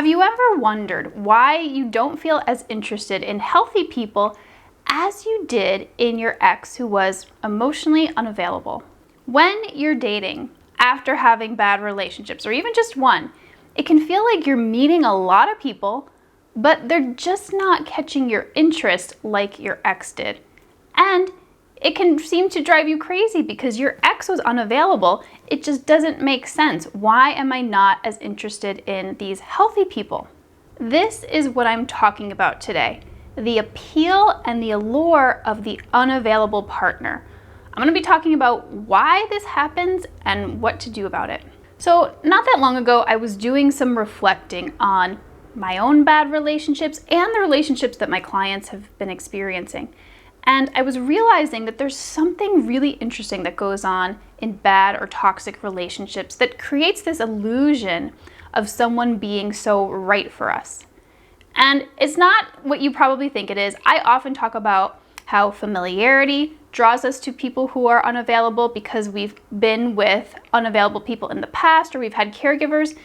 Have you ever wondered why you don't feel as interested in healthy people as you did in your ex who was emotionally unavailable? When you're dating after having bad relationships, or even just one, it can feel like you're meeting a lot of people, but they're just not catching your interest like your ex did. And it can seem to drive you crazy because your ex was unavailable. It just doesn't make sense. Why am I not as interested in these healthy people? This is what I'm talking about today. The appeal and the allure of the unavailable partner. I'm going to be talking about why this happens and what to do about it. So, not that long ago, I was doing some reflecting on my own bad relationships and the relationships that my clients have been experiencing. And I was realizing that there's something really interesting that goes on in bad or toxic relationships that creates this illusion of someone being so right for us. And it's not what you probably think it is. I often talk about how familiarity draws us to people who are unavailable because we've been with unavailable people in the past or we've had caregivers.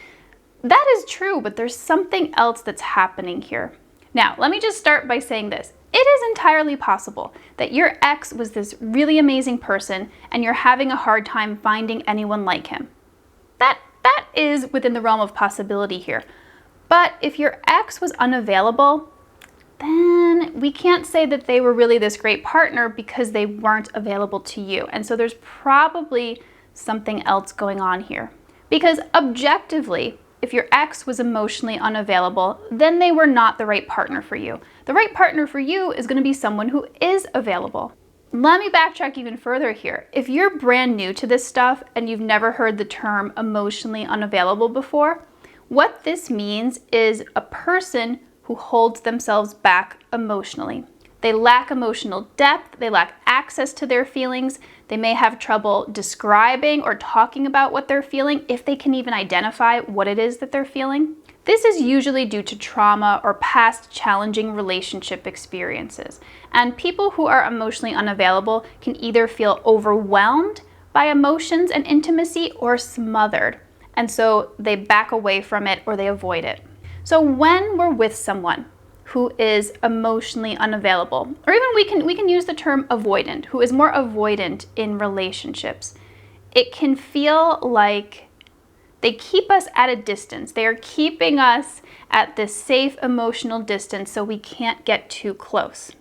That is true, but there's something else that's happening here. Now, let me just start by saying this. It is entirely possible that your ex was this really amazing person and you're having a hard time finding anyone like him. That is within the realm of possibility here. But if your ex was unavailable, then we can't say that they were really this great partner because they weren't available to you. And so there's probably something else going on here. Because objectively, if your ex was emotionally unavailable, then they were not the right partner for you. The right partner for you is going to be someone who is available. Let me backtrack even further here. If you're brand new to this stuff and you've never heard the term emotionally unavailable before, what this means is a person who holds themselves back emotionally. They lack emotional depth, they lack access to their feelings, they may have trouble describing or talking about what they're feeling, if they can even identify what it is that they're feeling. This is usually due to trauma or past challenging relationship experiences. And people who are emotionally unavailable can either feel overwhelmed by emotions and intimacy or smothered. And so they back away from it or they avoid it. So when we're with someone who is emotionally unavailable, or even we can use the term avoidant, who is more avoidant in relationships, it can feel like they keep us at a distance. They are keeping us at this safe emotional distance so we can't get too close.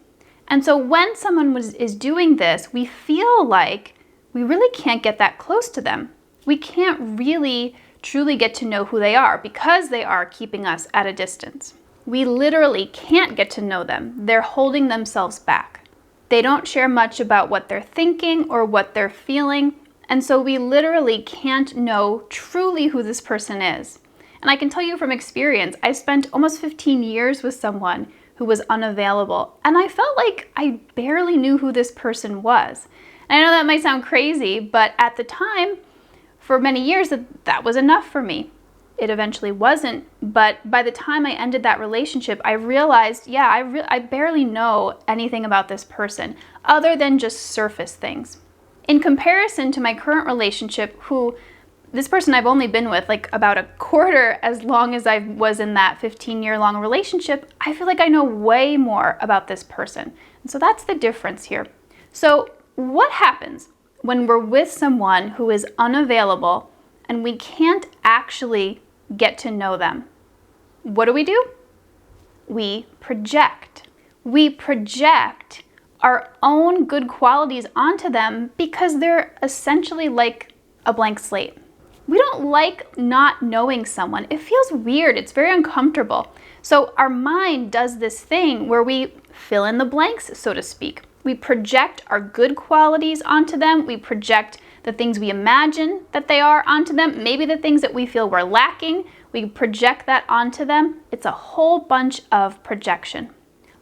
And so when someone is doing this, we feel like we really can't get that close to them. We can't really truly get to know who they are because they are keeping us at a distance. We literally can't get to know them. They're holding themselves back. They don't share much about what they're thinking or what they're feeling, and so we literally can't know truly who this person is. And I can tell you from experience, I spent almost 15 years with someone who was unavailable, and I felt like I barely knew who this person was. And I know that might sound crazy, but at the time, for many years, that was enough for me. It eventually wasn't, but by the time I ended that relationship, I realized, I barely know anything about this person other than just surface things. In comparison to my current relationship, this person I've only been with like about a quarter as long as I was in that 15-year-long relationship, I feel like I know way more about this person. And so that's the difference here. So what happens when we're with someone who is unavailable and we can't actually get to know them? What do? We project. We project our own good qualities onto them because they're essentially like a blank slate. We don't like not knowing someone. It feels weird. It's very uncomfortable. So our mind does this thing where we fill in the blanks, so to speak. We project our good qualities onto them. We project the things we imagine that they are onto them. Maybe the things that we feel we're lacking, we project that onto them. It's a whole bunch of projection.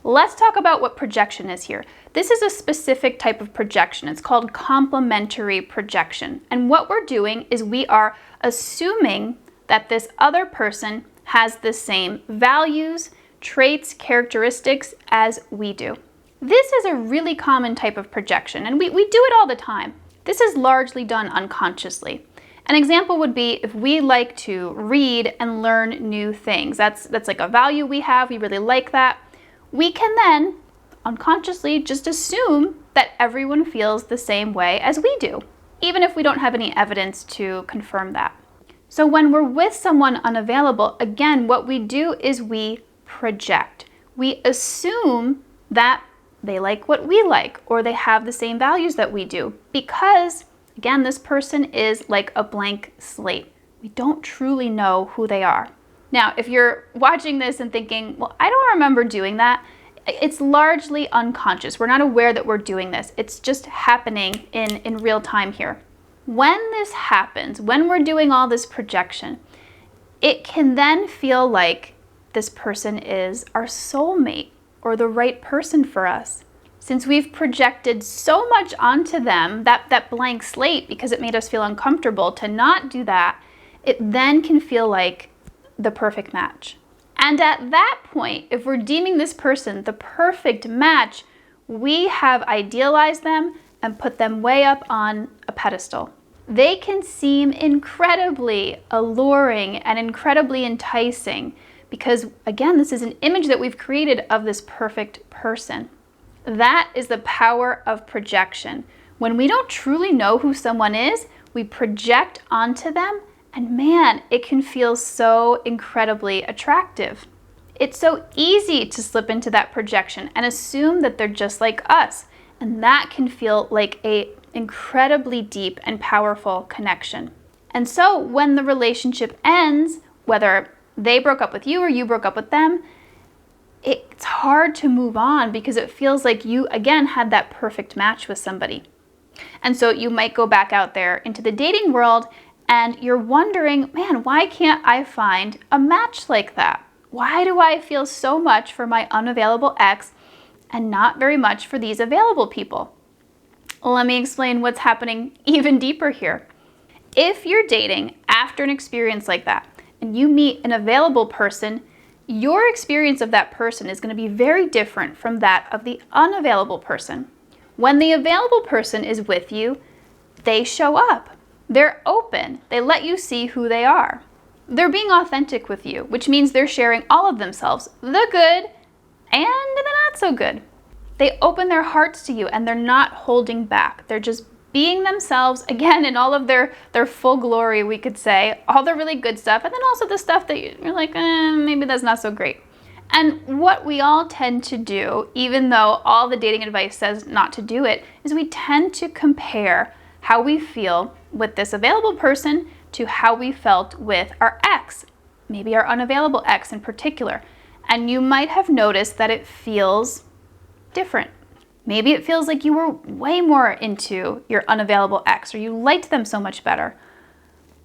Let's talk about what projection is here. This is a specific type of projection. It's called complementary projection. And what we're doing is we are assuming that this other person has the same values, traits, characteristics as we do. This is a really common type of projection, and we do it all the time. This is largely done unconsciously. An example would be if we like to read and learn new things. That's like a value we have. We really like that. We can then unconsciously just assume that everyone feels the same way as we do, even if we don't have any evidence to confirm that. So when we're with someone unavailable, again, what we do is we project. We assume that they like what we like, or they have the same values that we do, because again, this person is like a blank slate. We don't truly know who they are. Now, if you're watching this and thinking, well, I don't remember doing that, it's largely unconscious. We're not aware that we're doing this. It's just happening in real time here. When this happens, when we're doing all this projection, it can then feel like this person is our soulmate or the right person for us. Since we've projected so much onto them, that blank slate, because it made us feel uncomfortable to not do that, it then can feel like the perfect match. And at that point, if we're deeming this person the perfect match, we have idealized them and put them way up on a pedestal. They can seem incredibly alluring and incredibly enticing because, again, this is an image that we've created of this perfect person. That is the power of projection. When we don't truly know who someone is, we project onto them, and man, it can feel so incredibly attractive. It's so easy to slip into that projection and assume that they're just like us, and that can feel like an incredibly deep and powerful connection. And so when the relationship ends, whether they broke up with you or you broke up with them, it's hard to move on because it feels like you, again, had that perfect match with somebody. And so you might go back out there into the dating world and you're wondering, man, why can't I find a match like that? Why do I feel so much for my unavailable ex and not very much for these available people? Let me explain what's happening even deeper here. If you're dating after an experience like that and you meet an available person, your experience of that person is going to be very different from that of the unavailable person. When the available person is with you, they show up. They're open. They let you see who they are. They're being authentic with you, which means they're sharing all of themselves, the good and the not so good. They open their hearts to you and they're not holding back. They're just being themselves, again, in all of their full glory, we could say, all the really good stuff, and then also the stuff that you're like, maybe that's not so great. And what we all tend to do, even though all the dating advice says not to do it, is we tend to compare how we feel with this available person to how we felt with our ex, maybe our unavailable ex in particular. And you might have noticed that it feels different. Maybe it feels like you were way more into your unavailable ex or you liked them so much better.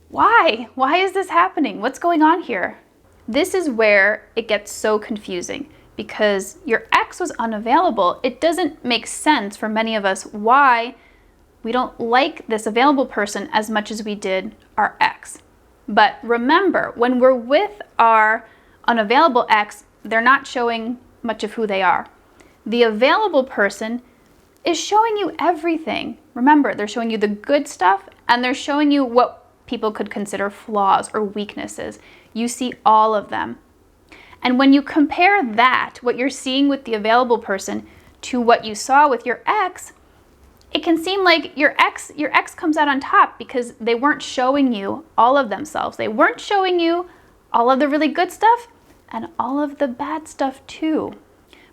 Why? Why is this happening? What's going on here? This is where it gets so confusing because your ex was unavailable. It doesn't make sense for many of us why we don't like this available person as much as we did our ex. But remember, when we're with our unavailable ex, they're not showing much of who they are. The available person is showing you everything. Remember, they're showing you the good stuff and they're showing you what people could consider flaws or weaknesses. You see all of them. And when you compare that, what you're seeing with the available person, to what you saw with your ex, it can seem like your ex comes out on top because they weren't showing you all of themselves. They weren't showing you all of the really good stuff and all of the bad stuff too.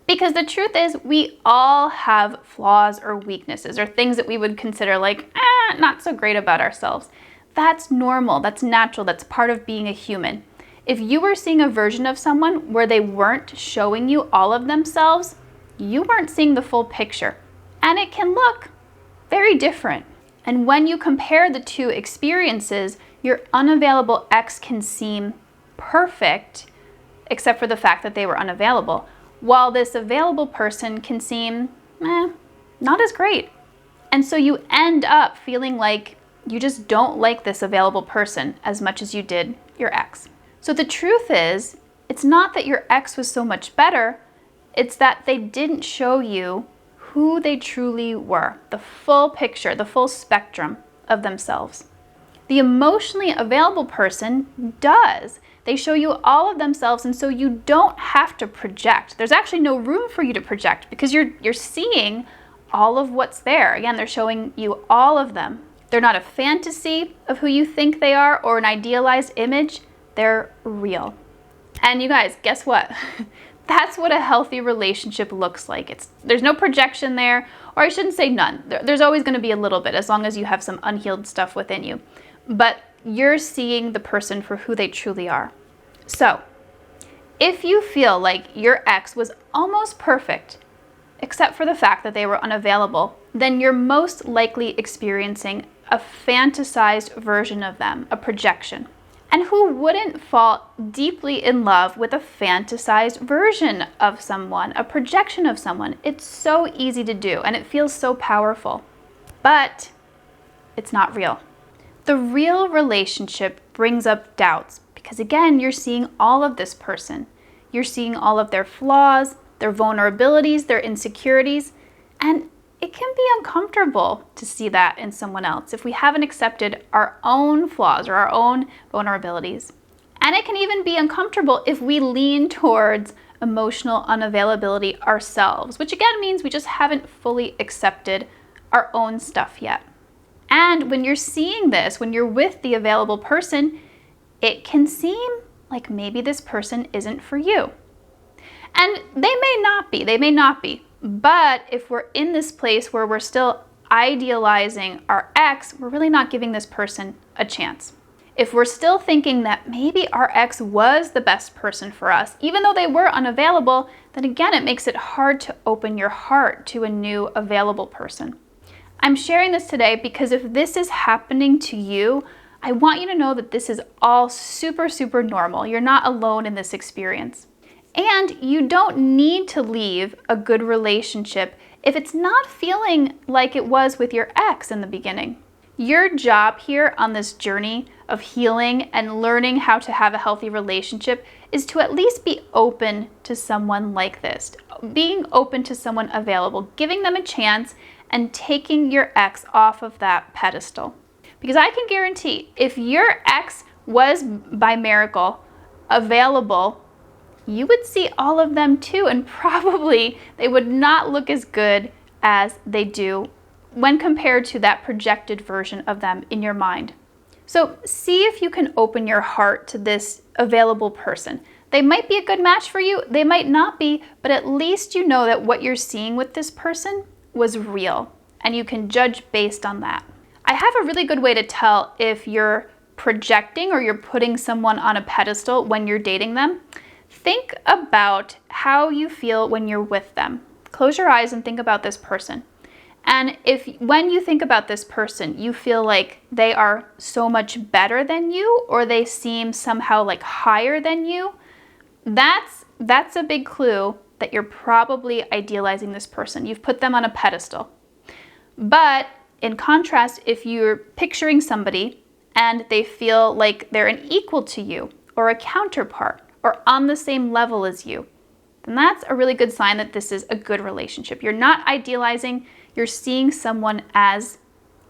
Because the truth is, we all have flaws or weaknesses or things that we would consider like, not so great about ourselves. That's normal, that's natural, that's part of being a human. If you were seeing a version of someone where they weren't showing you all of themselves, you weren't seeing the full picture. And it can look very different. And when you compare the two experiences, your unavailable ex can seem perfect, except for the fact that they were unavailable, while this available person can seem, not as great. And so you end up feeling like you just don't like this available person as much as you did your ex. So the truth is, it's not that your ex was so much better, it's that they didn't show you who they truly were, the full picture, the full spectrum of themselves. The emotionally available person does. They show you all of themselves, and so you don't have to project. There's actually no room for you to project because you're seeing all of what's there. Again, they're showing you all of them. They're not a fantasy of who you think they are or an idealized image. They're real. And you guys, guess what? That's what a healthy relationship looks like. There's no projection there, or I shouldn't say none. There's always going to be a little bit as long as you have some unhealed stuff within you. But you're seeing the person for who they truly are. So, if you feel like your ex was almost perfect, except for the fact that they were unavailable, then you're most likely experiencing a fantasized version of them, a projection. And who wouldn't fall deeply in love with a fantasized version of someone, a projection of someone? It's so easy to do, and it feels so powerful. But it's not real. The real relationship brings up doubts because, again, you're seeing all of this person. You're seeing all of their flaws, their vulnerabilities, their insecurities, and it can be uncomfortable to see that in someone else if we haven't accepted our own flaws or our own vulnerabilities. And it can even be uncomfortable if we lean towards emotional unavailability ourselves, which again means we just haven't fully accepted our own stuff yet. And when you're seeing this, when you're with the available person, it can seem like maybe this person isn't for you. And they may not be. But if we're in this place where we're still idealizing our ex, we're really not giving this person a chance. If we're still thinking that maybe our ex was the best person for us, even though they were unavailable, then again, it makes it hard to open your heart to a new available person. I'm sharing this today because if this is happening to you, I want you to know that this is all super, super normal. You're not alone in this experience. And you don't need to leave a good relationship if it's not feeling like it was with your ex in the beginning. Your job here on this journey of healing and learning how to have a healthy relationship is to at least be open to someone like this, being open to someone available, giving them a chance and taking your ex off of that pedestal. Because I can guarantee if your ex was by miracle available, you would see all of them too, and probably they would not look as good as they do when compared to that projected version of them in your mind. So see if you can open your heart to this available person. They might be a good match for you, they might not be, but at least you know that what you're seeing with this person was real, and you can judge based on that. I have a really good way to tell if you're projecting or you're putting someone on a pedestal when you're dating them. Think about how you feel when you're with them. Close your eyes and think about this person. And if when you think about this person, you feel like they are so much better than you or they seem somehow like higher than you, that's a big clue that you're probably idealizing this person. You've put them on a pedestal. But in contrast, if you're picturing somebody and they feel like they're an equal to you or a counterpart or on the same level as you, then that's a really good sign that this is a good relationship. You're not idealizing, you're seeing someone as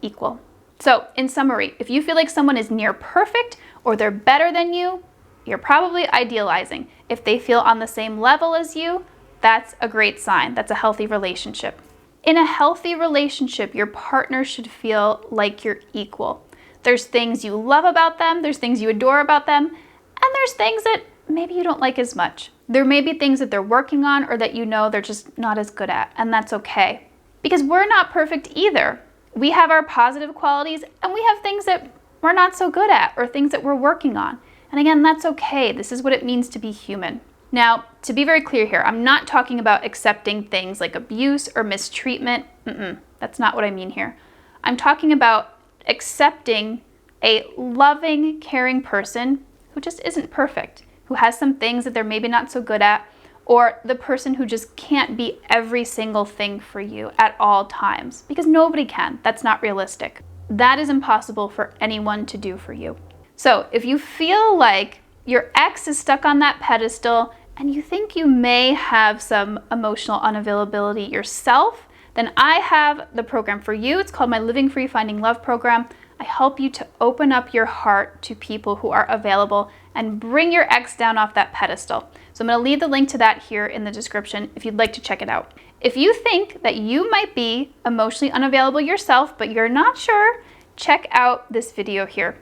equal. So in summary, if you feel like someone is near perfect or they're better than you, you're probably idealizing. If they feel on the same level as you, that's a great sign. That's a healthy relationship. In a healthy relationship, your partner should feel like you're equal. There's things you love about them, there's things you adore about them, and there's things that maybe you don't like as much. There may be things that they're working on or that you know they're just not as good at, and that's okay. Because we're not perfect either. We have our positive qualities and we have things that we're not so good at or things that we're working on. And again, that's okay. This is what it means to be human. Now, to be very clear here, I'm not talking about accepting things like abuse or mistreatment. That's not what I mean here. I'm talking about accepting a loving, caring person who just isn't perfect, who has some things that they're maybe not so good at, or the person who just can't be every single thing for you at all times, because nobody can. That's not realistic. That is impossible for anyone to do for you. So if you feel like your ex is stuck on that pedestal and you think you may have some emotional unavailability yourself, then I have the program for you. It's called my Living Free Finding Love program. I help you to open up your heart to people who are available and bring your ex down off that pedestal. So I'm going to leave the link to that here in the description if you'd like to check it out. If you think that you might be emotionally unavailable yourself, but you're not sure, check out this video here.